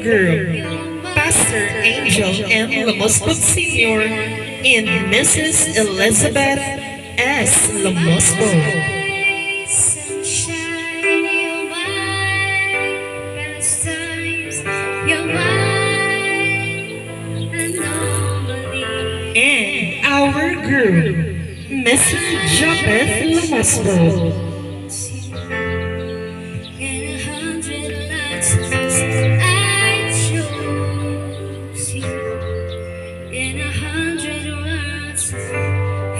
groom, Pastor Angel M. Lamosbog Sr. and Mrs. Elizabeth S. Lamosbog. And our groom, Mr. Japheth Lamosbog.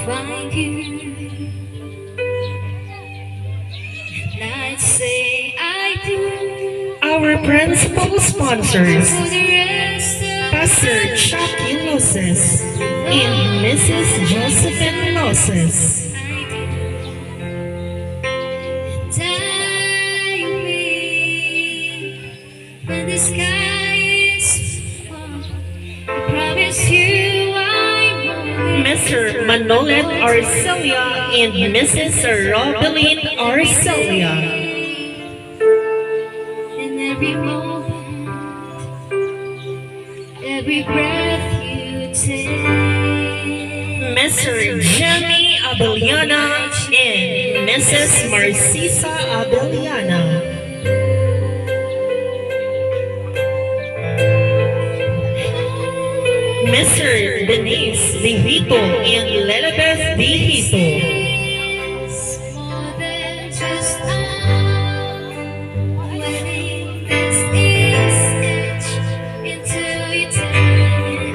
Find you, and I'd say I do. Our principal sponsors, For the rest of Pastor Chucky Loses and Mrs. Josephine Loses. I do. And I believe when the sky is full, I promise you I won't. Mr. Manolet Arcelia and Mrs. Robeline Arcelia. In every moment, every breath you take. Mr. Jimmy Abeliana and Mrs. Marcisa Abeliana. Mr. Denise Vihito and Lilibeth Vihito. More than just wedding this is into eternity.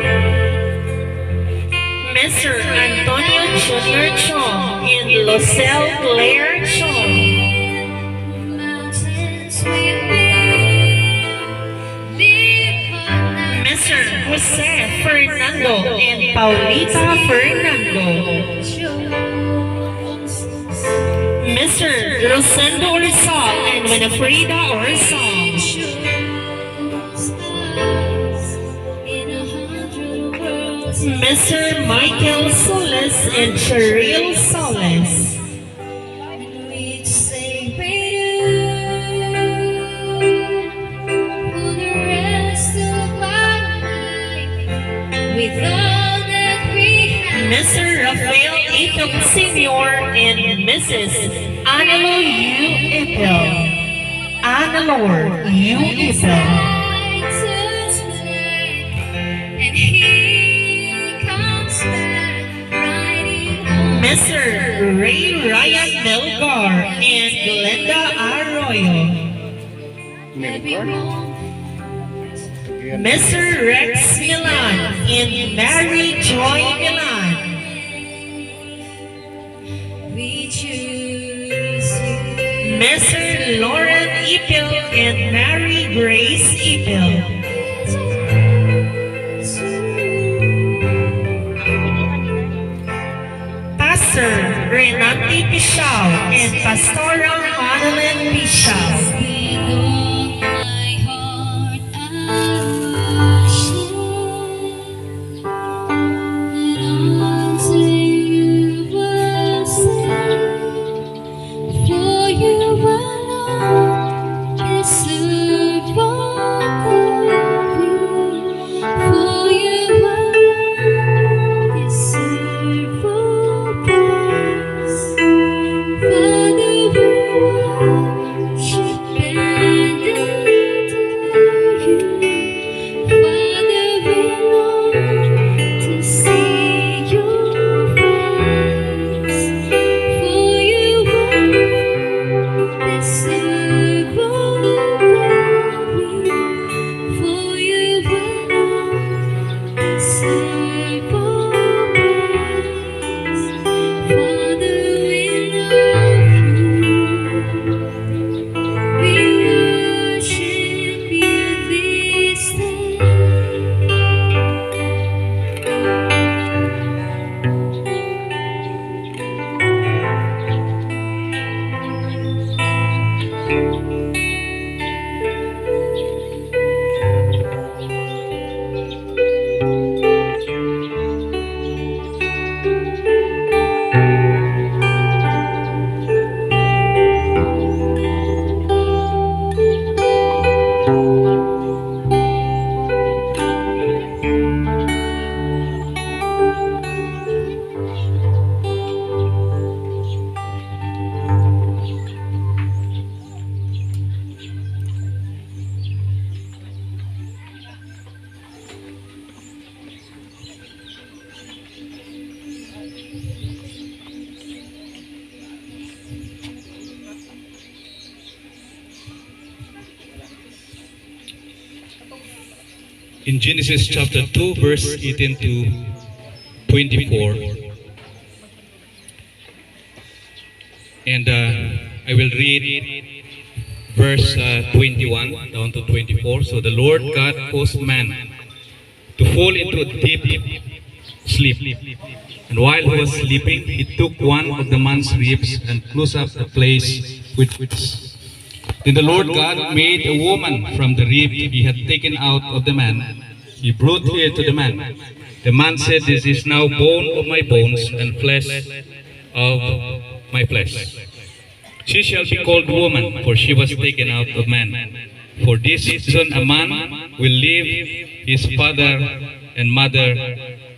Mr. Antonio Jr. Chong and Lucelle Claire Chong. Mountains will be Mr. Jose Fernando and Paulita Fernando. Mr. Rosendo Orsal and Winifreda Orsal. Mr. Michael Solis and Cheryl Solis. We'd say we do for the rest of our life with all that we have. Mr. Rafael Ipil Sr. and Mrs. Annalor U. Ipil. Annalor U. Ipil. And he comes back riding on. Mr. Ray Ryan Melgar and Glenda Arroyo. Every moment Mr. Rex Milan and Mary Joy Milan. we choose you. Mr. Lauren Ipil and Mary Grace Ipil. Pastor Renate Pichao and Pastora Madeline Pichao. With all my heart I worship, and unto you will sing, for you alone deserve all glory, for you alone deserve all praise. Father, we worship in Genesis chapter 2, verse 18 to 24. And I will read verse 21 down to 24. So the Lord God caused man to fall into a deep sleep. And while he was sleeping, he took one of the man's ribs and closed up the place with whips. Then the Lord God made a woman from the rib he had taken out of the man. He brought her to the man. The man said, "This is now bone of my bones and flesh of my flesh. She shall be called woman, for she was taken out of man. For this reason a man will leave his father and mother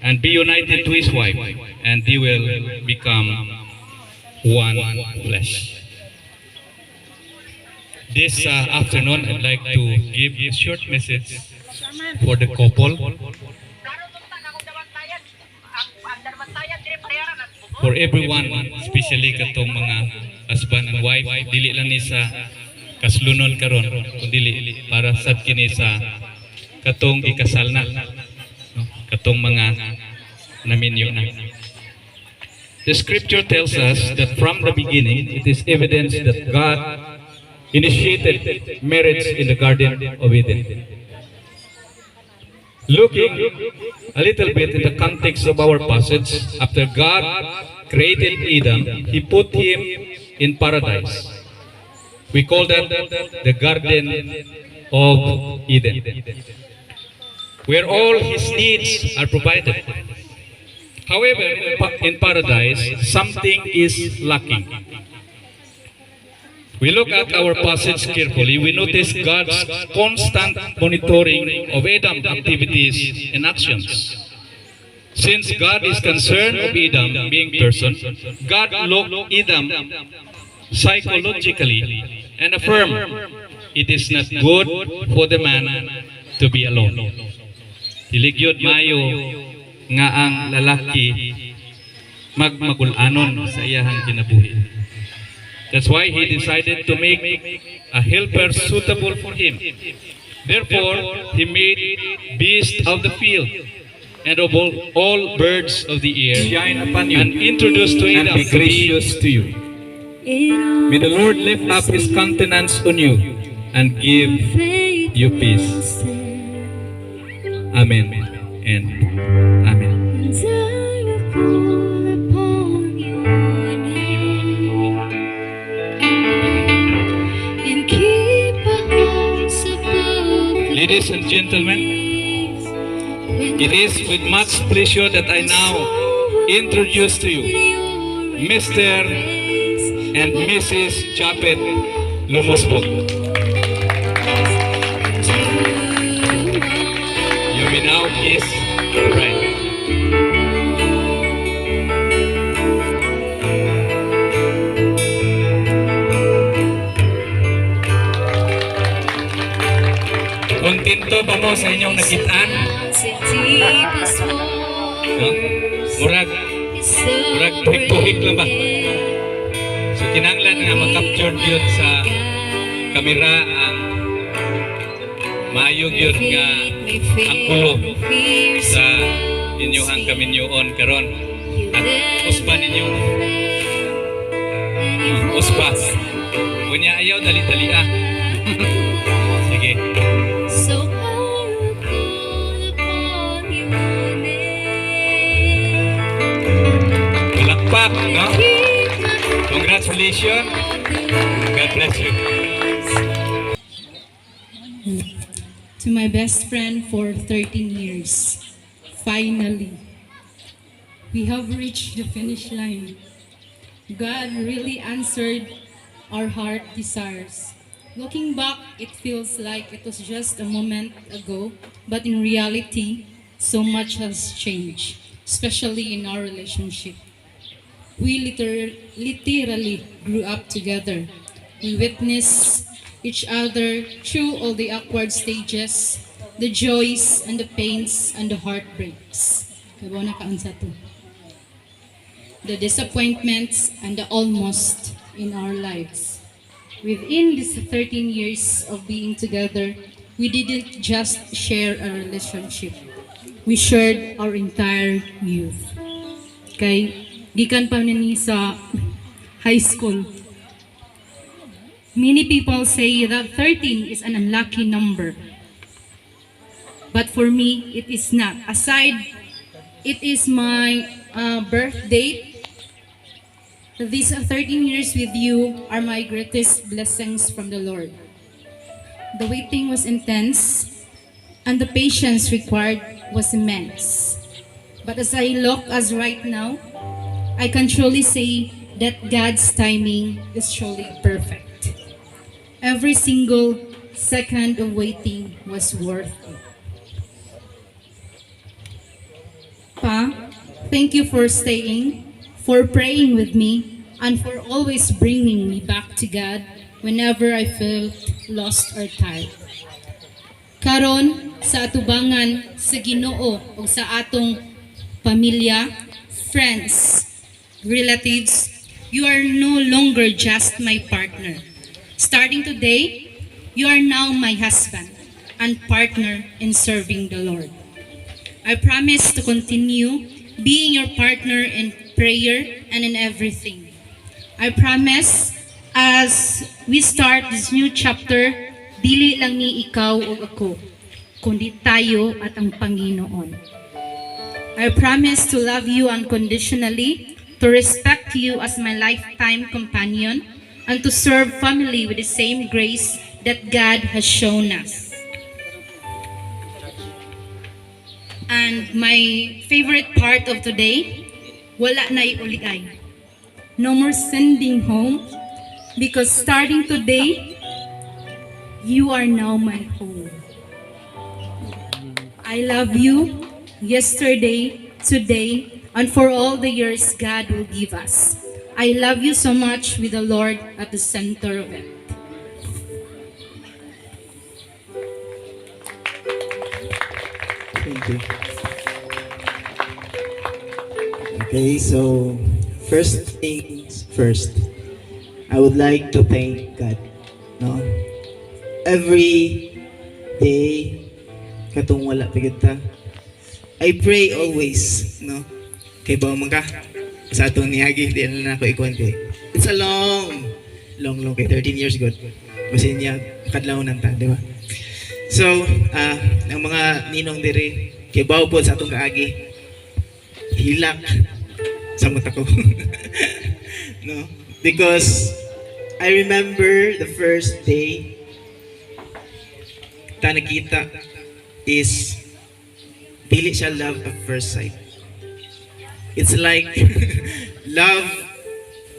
and be united to his wife, and they will become one flesh." This afternoon, I'd like to give a short message for the couple, for everyone, especially katong mga husband and wife. Dili lang ni sa kaslunon karon, kundi para sad kini sa katong ikasal na, no? Katong mga naminyo na. The scripture tells us that from the beginning, it is evidence that God initiated marriage in the Garden of Eden. Looking a little bit in the context of our passage, after God created Adam, He put him in paradise. We call that the Garden of Eden, where all his needs are provided. However, in paradise, something is lacking. We look at our passage carefully, we notice God's constant monitoring of Adam's activities and actions. Since God is concerned of Adam being person, God looked Adam psychologically and affirmed it is not good for the man to be alone. Hiligyod mayo nga ang lalaki magmagulanon sa iyahang kinabuhi. That's why he decided to make a helper suitable for him. Therefore, he made beasts of the field and of all birds of the air shine upon you and introduced to Adam and be gracious to you. May the Lord lift up his countenance on you and give you peace. Amen and amen. Ladies and gentlemen, it is with much pleasure that I now introduce to you Mr. and Mrs. Japet Lumusbog. You may now kiss the bride. Kontento ba mo sa inyong nakitaan? No? Murag tuhik-tuhik lang ba? So kinanglan nga mag-capture yun sa kamera ang maayog yun nga ang kulo sa inyong kaminyoon karon at usba ninyo. Usba. Kunya ayaw dali-dali ah. Sige. Palakpak, no? Congratulations. God bless you. To my best friend for 13 years, finally, we have reached the finish line. God really answered our heart desires. Looking back, it feels like it was just a moment ago, but in reality, so much has changed, especially in our relationship. We literally grew up together. We witnessed each other through all the awkward stages, the joys and the pains and the heartbreaks. The disappointments and the almost in our lives. Within these 13 years of being together, we didn't just share a relationship. We shared our entire youth. Kay gikan pa ni sa high school. Many people say that 13 is an unlucky number. But for me, it is not. Aside, it is my birth date. These 13 years with you are my greatest blessings from the Lord. The waiting was intense, and the patience required was immense. But as I look as right now, I can truly say that God's timing is truly perfect. Every single second of waiting was worth it. Pa, thank you for staying, for praying with me, and for always bringing me back to God whenever I felt lost or tired. Karon sa atubangan sa Ginoo o sa atong pamilya, friends, relatives, you are no longer just my partner. Starting today, you are now my husband and partner in serving the Lord. I promise to continue being your partner in prayer and in everything. I promise as we start this new chapter, dili lang ni ikaw o ako, kundi tayo at ang Panginoon. I promise to love you unconditionally, to respect you as my lifetime companion, and to serve family with the same grace that God has shown us. And my favorite part of today, wala na iuligay. No more sending home, because starting today, you are now my home. I love you yesterday, today, and for all the years God will give us. I love you so much with the Lord at the center of it. Thank you. Okay, so first things first, I would like to thank God. No? Every day, katong wala pigita, I pray always. No? Kay ba man ka? Sa atong niyagi, di na ako ikuan kay. It's a long kay 13 years ago. Kasi niya, kadlaw nang ta, di ba? So, ang mga ninong diri, kay bawo po sa atong kaagi, hilak sa mata ko. No? Because I remember the first day ta nakita is dili siya love at first sight. It's like love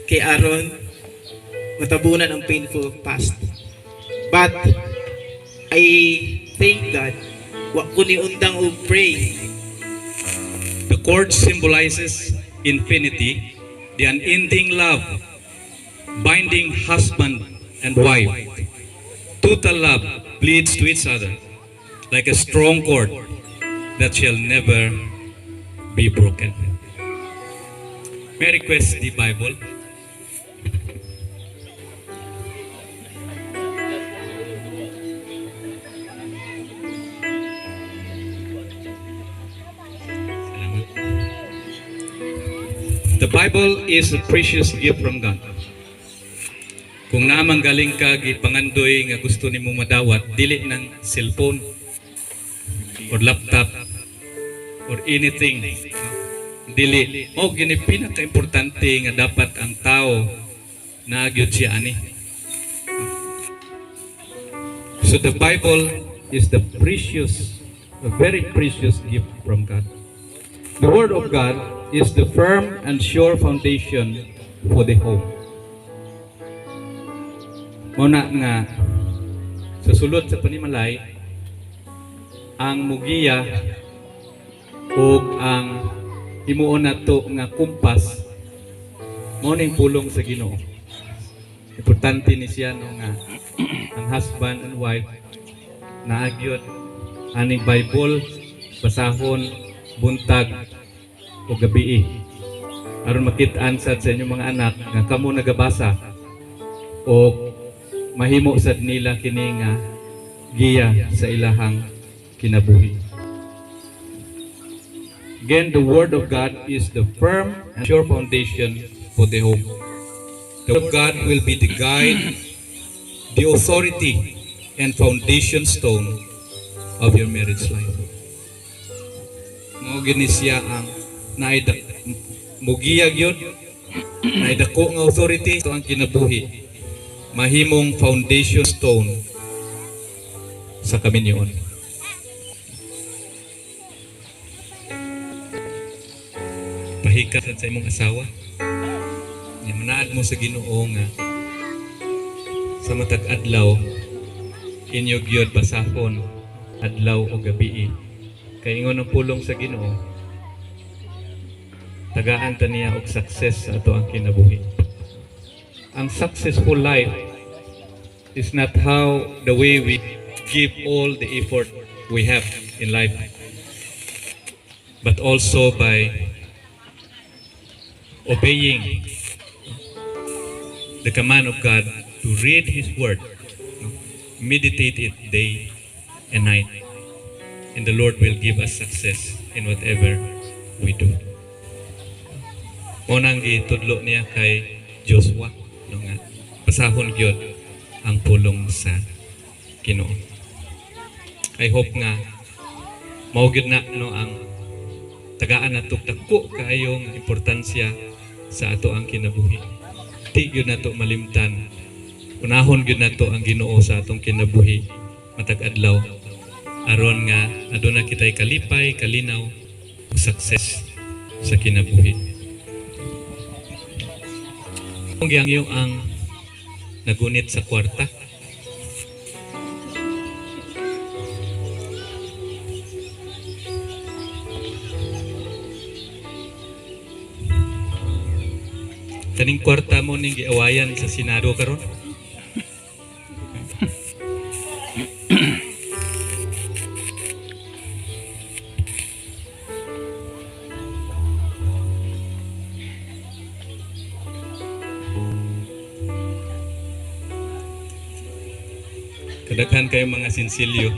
kay Aaron, matabunan ang painful past. But I thank God, wa ko ni undang og pray. The cord symbolizes infinity, the unending love, binding husband and wife. Total love bleeds to each other like a strong cord that shall never be broken. May I request the Bible? The Bible is a precious gift from God. Kung namang galing ka gipangandoy nga gusto nimo madawat, dili ng cellphone or laptop or anything. Dili. O gini pinaka-importante nga dapat ang tao na agyod siya ani. So the Bible is the precious, a very precious gift from God. The Word of God is the firm and sure foundation for the home. Muna nga, sa sulod sa panimalay, ang mugiya o ang himuon na to nga kumpas, mo ning pulong sa Ginoo. Importante ni siya no nga ang husband and wife na agyod aning Bible basahon buntag o gabi aron makit-an sad sa inyong mga anak nga kamo nagabasa o mahimo sad nila kini nga giya sa ilahang kinabuhi. Again, the Word of God is the firm and sure foundation for the home. The Word of God will be the guide, the authority, and foundation stone of your marriage life. Mao gini siya ang mugiyag yun, naidako nga authority, ito ang kinabuhi, mahimong foundation stone sa kaminyoon. Pahikat sa imong asawa, manaad mo sa Ginoo nga sa matag adlaw inyo gyud basahon adlaw o gabi kay ingon ang pulong sa Ginoo tagaan ta niya og success sa ato ang kinabuhi. Ang successful life is not how the way we give all the effort we have in life, but also by obeying the command of God to read His Word, meditate it day and night, and the Lord will give us success in whatever we do. Unang gitudlo niya kay Joshua, no nga, pasahon gyud ang pulong sa Ginoo. I hope nga mao gyud na no ang tagaan nato dako kaayo nga importansya sa ato ang kinabuhi. Di gyud nato malimtan. Unahon gyud nato ang Ginoo sa atong kinabuhi matag adlaw aron nga aduna kitay kalipay, kalinaw, ug success sa kinabuhi. Kung yung ang nagunit sa kwarta, kaning kwarta mo ning giawayan sa Senado karon. Kadaghan kayo mga sinsilyo.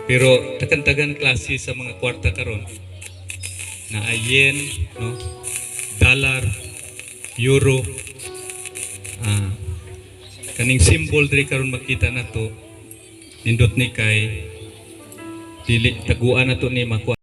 Pero tagan-tagan klase sa mga kwarta karon. Na yen, no? Dollar, euro, kaning symbol diri karon makita nato nindot ni kay dili taguan nato ni makuha